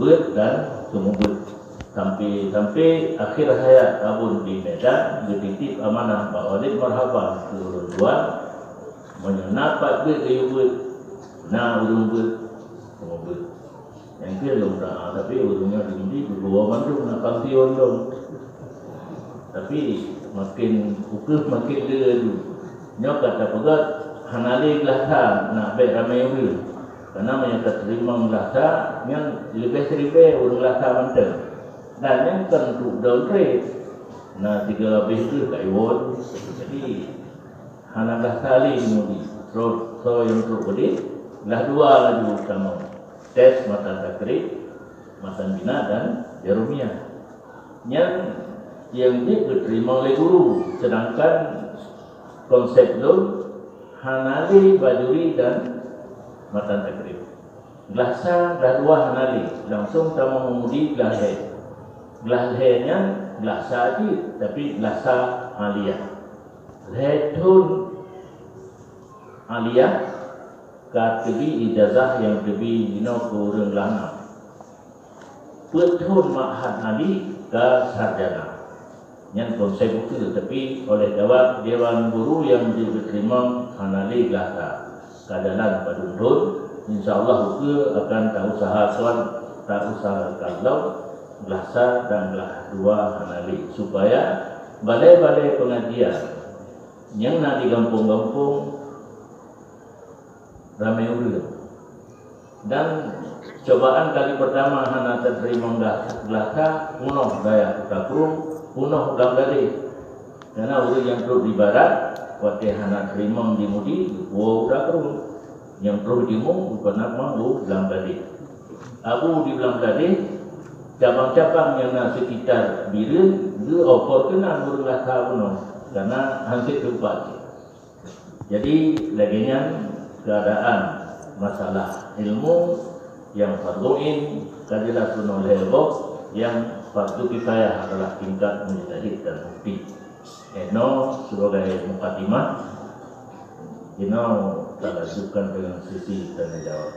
Bet dan Sumubet. Sampai akhir hayat Abun di Medan, dititip amanah Pak Walid marhaban ke ulun tuan menyenapat bet kayu bet, nah ulun bet, Sumubet. Yang kira belum pernah, tapi ulunnya di bawah Bandung nak kampion dong. Tapi makin ukur makin dia tu. Nyok kata pegat hanali gelasa nak baik ramai orang. Karena menyatakan terima gelasa yang lebih seribu orang gelasa mantel. Dan yang tentu daun trade. Nah 3 lebih itu kat Iwon. Jadi hana gelasa li mudi. So yang teruk berdih. Belah 2 lagi utama. Tes matan takrib, matan bina dan Jerumia. Yang dia diterima oleh guru, sedangkan konsep itu hanali, bajuri dan matan takrib. Gelasa dah 2 hanali, langsung tamu memudi gelahhe. Gelahhe-nya gelasa aja, tapi gelasa aliyah. Ledun aliyah katebi ijazah yang lebih dino kurang lama. Petun ma'had nali ke sarjana. Yang konsep itu, tapi oleh jawab Dewan Guru yang diterima hanali gelasa keadalan padundun, insyaAllah ke akan tak usaha kalau gelasa dan gelah 2 hanali supaya balai-balai pengajian yang nak di kampung-kampung ramai urut. Dan cobaan kali pertama hana terima gelasa punoh daya kapung, punoh ulang dari. Karena urut yang perlu di barat, waktu hana terima di mudi, udah kerung. Yang perlu di mung, bukan nama ulang dari. Abu di ulang dari, cabang-cabang yang nak sekitar birin, dia offer kena urut gelasa punoh. Karena hampir tempat. Jadi laginya keadaan masalah ilmu yang fardu'in kadilah sunul hebok yang fardu kifayah adalah tingkat mujtahid dan mufti. Eno sebagai mukadimah, kita lanjutkan dengan sisi tanya jawab.